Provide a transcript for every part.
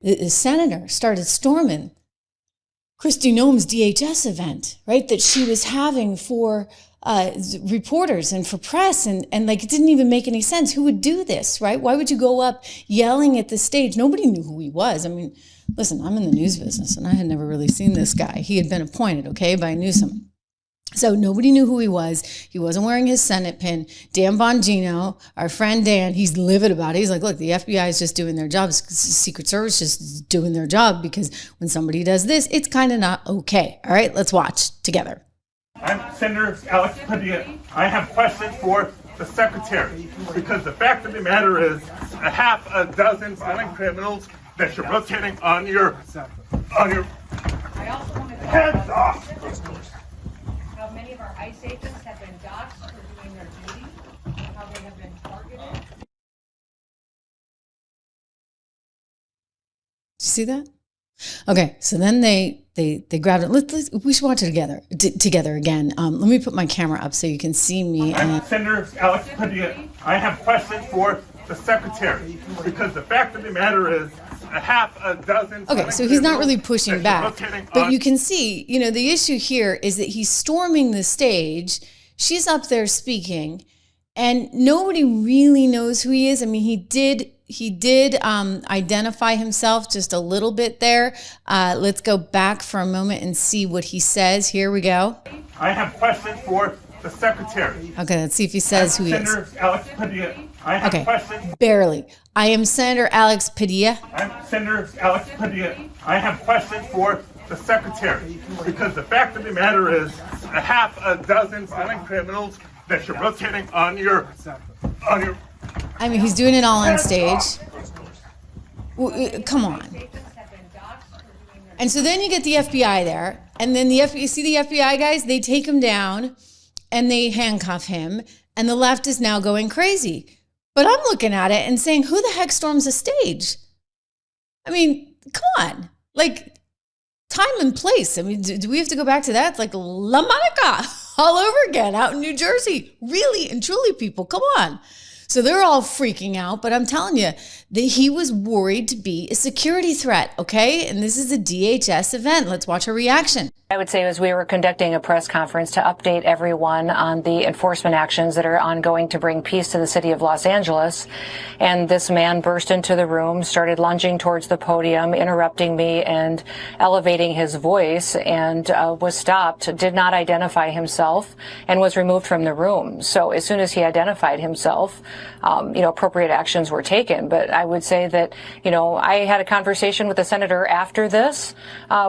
the senator started storming Kristi Noem's DHS event, right? That she was having for reporters and for press, and like, it didn't even make any sense. Who would do this, right? Why would you go up yelling at the stage? Nobody knew who he was. I mean, listen, I'm in the news business, and I had never really seen this guy. He had been appointed, okay, by Newsom. So nobody knew who he was. He wasn't wearing his Senate pin. Dan Bongino, our friend Dan, he's livid about it. He's like, look, the FBI is just doing their job. Secret Service just doing their job, because when somebody does this, it's kind of not okay. All right, let's watch together. I'm Senator Alex Padilla. I have questions for the Secretary, because the fact of the matter is a half a dozen violent criminals that you're rotating on your heads off. How many of our ICE agents have been doxxed for doing their duty, how they have been targeted. Did you see that? Okay, so then they grabbed it. We should watch it together again. Let me put my camera up so you can see me. I'm Senator Alex Padilla. I have questions for the Secretary, because the fact of the matter is a half a dozen. Okay, so he's not really pushing back, but you can see, the issue here is that he's storming the stage. She's up there speaking, and nobody really knows who he is. I mean, he did identify himself just a little bit there. Let's go back for a moment and see what he says. Here we go. I have questions for the Secretary. Okay, let's see if he says who he is. Senator Alex Padilla. I have questions. Barely. I am Senator Alex Padilla. I'm Senator Alex Padilla. I have questions for the Secretary, because the fact of the matter is a half a dozen violent criminals that you're rotating on your. I mean, he's doing it all on stage. Come on. And so then you get the FBI there, and then you see the FBI guys, they take him down and they handcuff him, and the left is now going crazy. But I'm looking at it and saying, who the heck storms a stage? I mean, come on. Like, time and place. I mean, do we have to go back to that? It's like La Monica all over again out in New Jersey. Really and truly, people, come on. So they're all freaking out, but I'm telling you that he was worried to be a security threat, okay? And this is a DHS event. Let's watch her reaction. I would say as we were conducting a press conference to update everyone on the enforcement actions that are ongoing to bring peace to the city of Los Angeles, and this man burst into the room, started lunging towards the podium, interrupting me and elevating his voice, and was stopped, did not identify himself, and was removed from the room. So as soon as he identified himself, appropriate actions were taken. But I would say that, I had a conversation with the senator after this.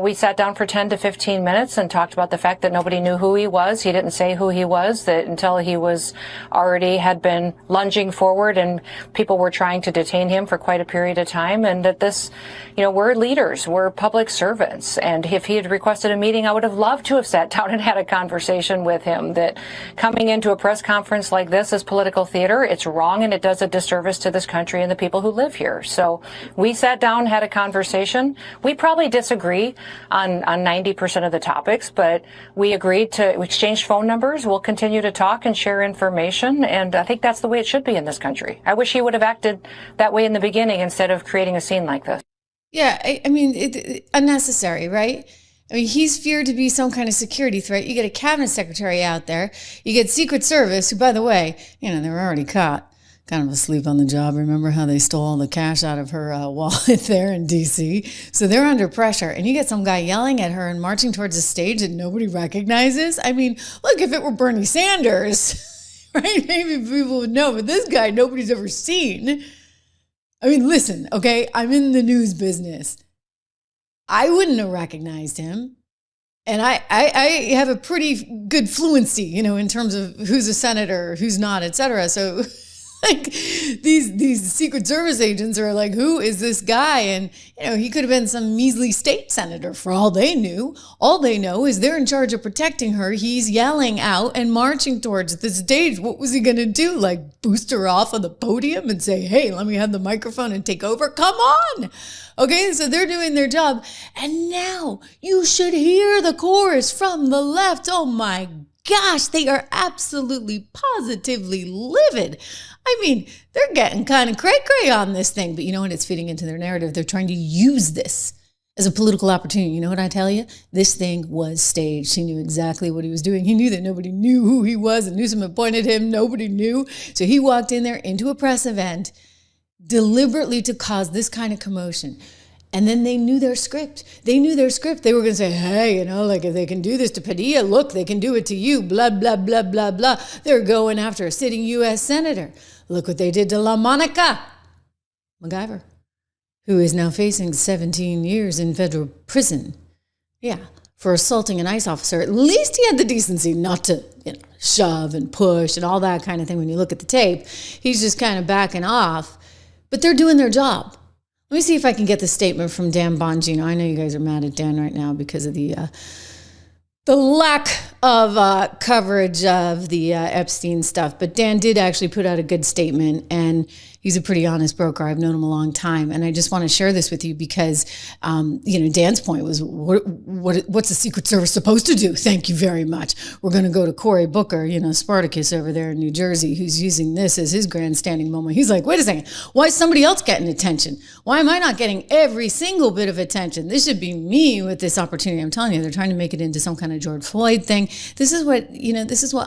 We sat down for 10 to 15 minutes and talked about the fact that nobody knew who he was. He didn't say who he was, that until he was had been lunging forward, and people were trying to detain him for quite a period of time. And that this, we're leaders, we're public servants. And if he had requested a meeting, I would have loved to have sat down and had a conversation with him. That coming into a press conference like this is political theater. It's wrong, and it does a disservice to this country and the people who live here. So we sat down, had a conversation. We probably disagree on 90% of the topics, but we agreed to exchange phone numbers. We'll continue to talk and share information, and I think that's the way it should be in this country. I wish he would have acted that way in the beginning instead of creating a scene like this. Yeah, I mean, unnecessary, right? I mean, he's feared to be some kind of security threat. You get a cabinet secretary out there. You get Secret Service, who, by the way, they were already caught. Kind of asleep on the job. Remember how they stole all the cash out of her wallet there in D.C.? So they're under pressure. And you get some guy yelling at her and marching towards a stage that nobody recognizes. I mean, look, if it were Bernie Sanders, right, maybe people would know. But this guy, nobody's ever seen. I mean, listen, okay, I'm in the news business. I wouldn't have recognized him. And I have a pretty good fluency, in terms of who's a senator, who's not, et cetera. So... like these Secret Service agents are like, who is this guy? And, he could have been some measly state senator for all they knew. All they know is they're in charge of protecting her. He's yelling out and marching towards the stage. What was he going to do? Like boost her off on the podium and say, hey, let me have the microphone and take over? Come on. Okay, so they're doing their job. And now you should hear the chorus from the left. Oh my gosh, they are absolutely positively livid. I mean, they're getting kind of cray-cray on this thing, but you know what? It's fitting into their narrative. They're trying to use this as a political opportunity. You know what I tell you? This thing was staged. He knew exactly what he was doing. He knew that nobody knew who he was, and Newsom appointed him. Nobody knew. So he walked in there into a press event deliberately to cause this kind of commotion. And then they knew their script. They knew their script. They were going to say, hey, you know, like if they can do this to Padilla, look, they can do it to you, blah, blah, blah, blah, blah. They're going after a sitting U.S. senator. Look what they did to La Monica MacGyver, who is now facing 17 years in federal prison. Yeah, for assaulting an ICE officer. At least he had the decency not to, you know, shove and push and all that kind of thing. When you look at the tape, he's just kind of backing off. But they're doing their job. Let me see if I can get the statement from Dan Bongino. I know you guys are mad at Dan right now because of the lack of coverage of the Epstein stuff. But Dan did actually put out a good statement, and he's a pretty honest broker. I've known him a long time, and I just want to share this with you because, Dan's point was, what's the Secret Service supposed to do? Thank you very much. We're going to go to Cory Booker, Spartacus over there in New Jersey, who's using this as his grandstanding moment. He's like, wait a second, why is somebody else getting attention? Why am I not getting every single bit of attention? This should be me with this opportunity. I'm telling you, they're trying to make it into some kind of George Floyd thing. This is what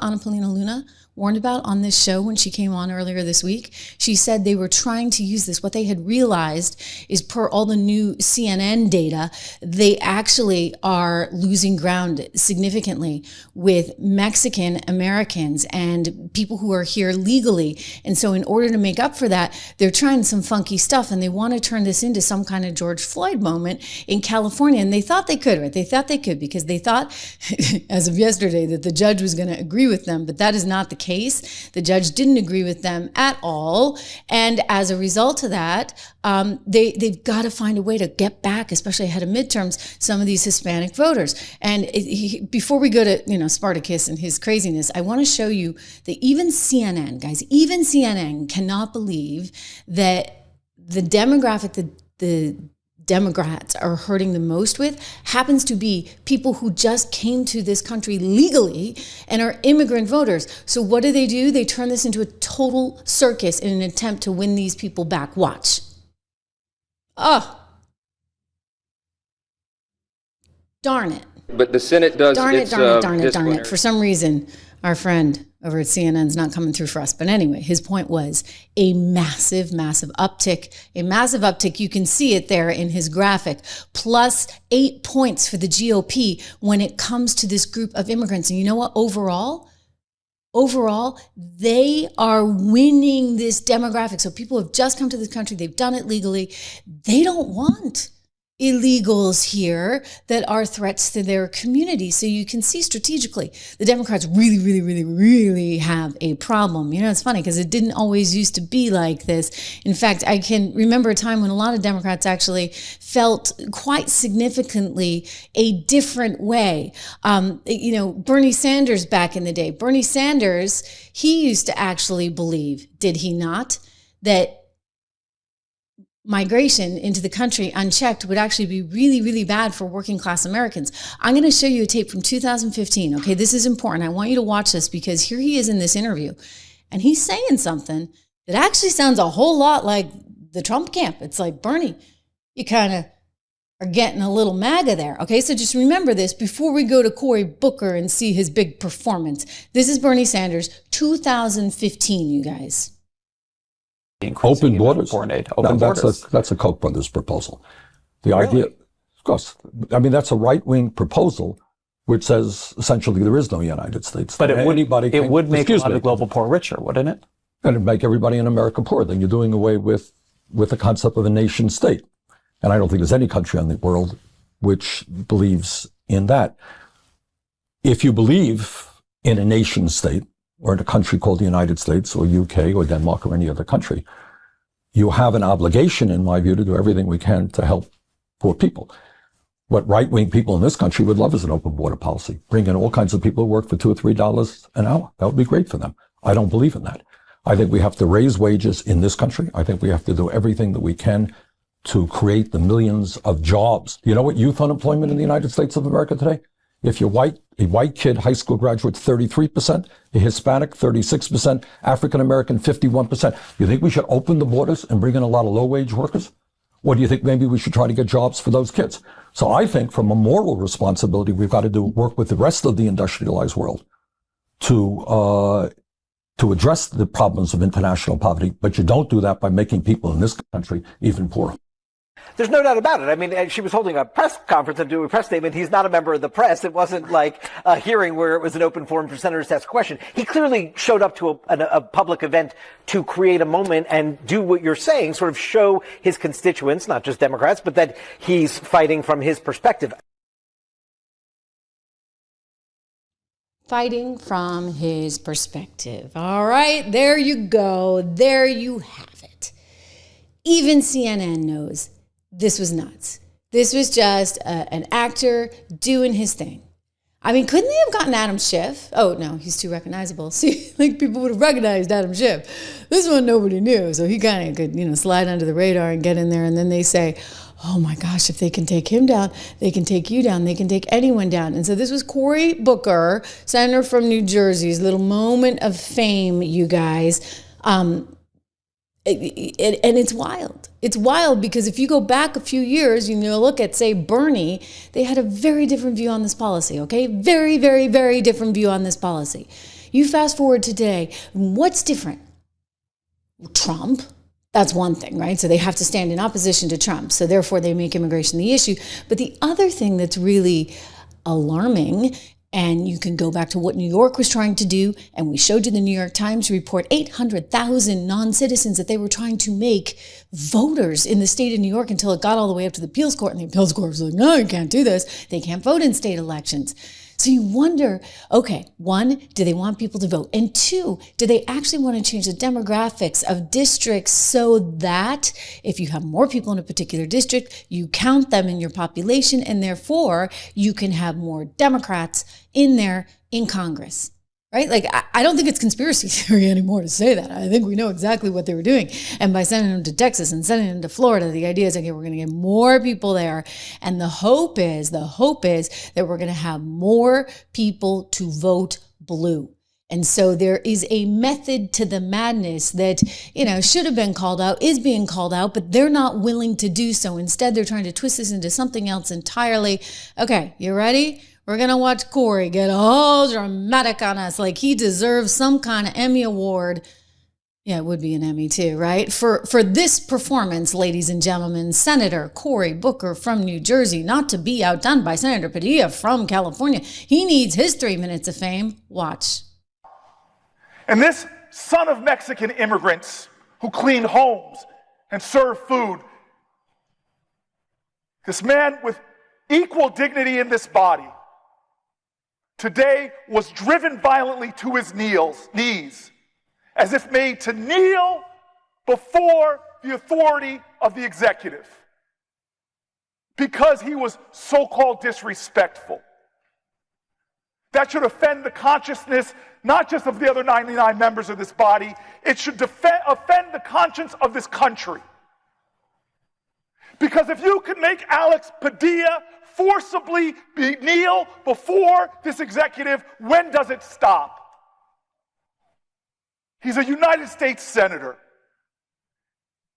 Anna Paulina Luna warned about on this show when she came on earlier this week. She said they were trying to use this. What they had realized is, per all the new CNN data, they actually are losing ground significantly with Mexican Americans and people who are here legally. And so in order to make up for that, they're trying some funky stuff, and they want to turn this into some kind of George Floyd moment in California. And they thought they could, right? They thought they could because they thought, as of yesterday, that the judge was going to agree with them, but that is not the case. The judge didn't agree with them at all. And as a result of that, they've got to find a way to get back, especially ahead of midterms, some of these Hispanic voters. And before we go to, Spartacus and his craziness, I want to show you that even CNN, guys, even CNN cannot believe that the demographic that the Democrats are hurting the most with happens to be people who just came to this country legally and are immigrant voters. So what do? They turn this into a total circus in an attempt to win these people back. Watch. Oh, darn it. But the Senate does. Darn it. For some reason, our friend over at CNN's not coming through for us. But anyway, his point was a massive uptick. You can see it there in his graphic. Plus 8 points for the GOP when it comes to this group of immigrants. And you know what? Overall, they are winning this demographic. So people have just come to this country. They've done it legally. They don't want illegals here that are threats to their community. So you can see strategically, the Democrats really have a problem. It's funny because it didn't always used to be like this. In fact, I can remember a time when a lot of Democrats actually felt quite significantly a different way. Bernie Sanders back in the day, he used to actually believe, did he not, that migration into the country unchecked would actually be really bad for working class Americans. I'm going to show you a tape from 2015. Okay, this is important. I want you to watch this because here he is in this interview, and he's saying something that actually sounds a whole lot like the Trump camp. It's like, Bernie, you kind of are getting a little MAGA there. Okay, so just remember this before we go to Cory Booker and see his big performance. This is Bernie Sanders, 2015, you guys. Open borders. Borders. That's a Koch brothers proposal. The idea, of course, that's a right-wing proposal which says essentially there is no United States. But it would make a lot of the global poor richer, wouldn't it? And it'd make everybody in America poor. Then you're doing away with the concept of a nation state. And I don't think there's any country in the world which believes in that. If you believe in a nation state, or in a country called the United States or UK or Denmark or any other country, you have an obligation, in my view, to do everything we can to help poor people. What right-wing people in this country would love is an open border policy. Bring in all kinds of people who work for $2 or $3 an hour. That would be great for them. I don't believe in that. I think we have to raise wages in this country. I think we have to do everything that we can to create the millions of jobs. You know what youth unemployment in the United States of America today? If you're white, a white kid, high school graduate, 33%, a Hispanic, 36%, African American, 51%. You think we should open the borders and bring in a lot of low-wage workers? Or do you think maybe we should try to get jobs for those kids? So I think from a moral responsibility, we've got to work with the rest of the industrialized world to address the problems of international poverty. But you don't do that by making people in this country even poorer. There's no doubt about it. I mean, she was holding a press conference and doing a press statement. He's not a member of the press. It wasn't like a hearing where it was an open forum for senators to ask a question. He clearly showed up to a public event to create a moment and do what you're saying, sort of show his constituents, not just Democrats, but that he's fighting from his perspective. Fighting from his perspective. All right, there you go. There you have it. Even CNN knows this was nuts. This was just an actor doing his thing. I mean, couldn't they have gotten Adam Schiff? Oh, no, he's too recognizable. See, like people would have recognized Adam Schiff. This one nobody knew, so he kind of could, slide under the radar and get in there. And then they say, oh my gosh, if they can take him down, they can take you down. They can take anyone down. And so this was Cory Booker, senator from New Jersey's little moment of fame, you guys. And it's wild. It's wild because if you go back a few years, look at, say, Bernie, they had a very different view on this policy, okay? Very, very, very different view on this policy. You fast forward today, what's different? Trump. That's one thing, right? So they have to stand in opposition to Trump. So therefore they make immigration the issue. But the other thing that's really alarming, and you can go back to what New York was trying to do, and we showed you the New York Times report, 800,000 non-citizens that they were trying to make voters in the state of New York until it got all the way up to the appeals court, and the appeals court was like, no, you can't do this. They can't vote in state elections. So you wonder, okay, one, do they want people to vote? And two, do they actually want to change the demographics of districts so that if you have more people in a particular district, you count them in your population, and therefore you can have more Democrats in there in Congress, right? Like, I don't think it's conspiracy theory anymore to say that. I think we know exactly what they were doing. And by sending them to Texas and sending them to Florida, the idea is, okay, we're going to get more people there. And the hope is that we're going to have more people to vote blue. And so there is a method to the madness that, should have been called out, is being called out, but they're not willing to do so. Instead, they're trying to twist this into something else entirely. Okay, you ready? We're going to watch Cory get all dramatic on us like he deserves some kind of Emmy award. Yeah, it would be an Emmy too, right? For this performance, ladies and gentlemen, Senator Cory Booker from New Jersey, not to be outdone by Senator Padilla from California. He needs his 3 minutes of fame. Watch. And this son of Mexican immigrants who cleaned homes and served food, this man with equal dignity in this body, today was driven violently to his knees, as if made to kneel before the authority of the executive, because he was so-called disrespectful. That should offend the consciousness, not just of the other 99 members of this body, it should offend the conscience of this country. Because if you can make Alex Padilla forcibly kneel before this executive, when does it stop? He's a United States senator.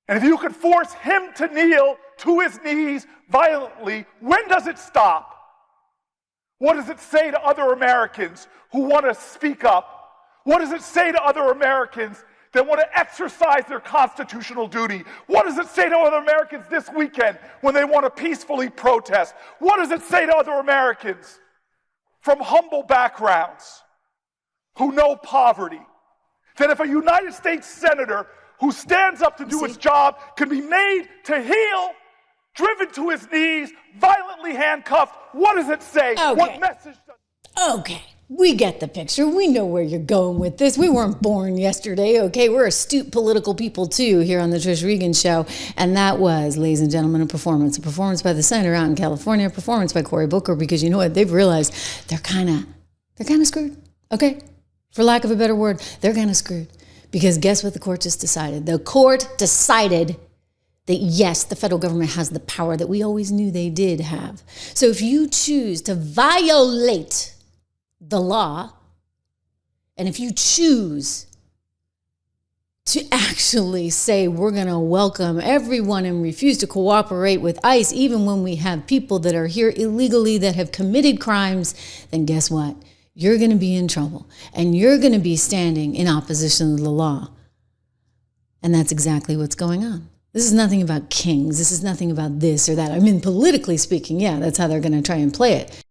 And if you could force him to kneel to his knees violently, when does it stop? What does it say to other Americans who want to speak up? What does it say to other Americans that want to exercise their constitutional duty? What does it say to other Americans this weekend when they want to peacefully protest? What does it say to other Americans from humble backgrounds who know poverty? That if a United States senator who stands up to do his job can be made to heel, driven to his knees, violently handcuffed, what does it say? Okay. What message does... Okay. We get the picture. We know where you're going with this. We weren't born yesterday, okay? We're astute political people, too, here on the Trish Regan Show. And that was, ladies and gentlemen, a performance by the senator out in California, a performance by Cory Booker, because you know what? They've realized they're kind of screwed, okay? For lack of a better word, they're kind of screwed. Because guess what the court just decided? The court decided that yes, the federal government has the power that we always knew they did have. So if you choose to violate the law, and if you choose to actually say we're going to welcome everyone and refuse to cooperate with ICE, even when we have people that are here illegally that have committed crimes, then guess what? You're going to be in trouble, and you're going to be standing in opposition to the law. And that's exactly what's going on. This is nothing about kings. This is nothing about this or that. I mean, politically speaking, yeah, that's how they're going to try and play it.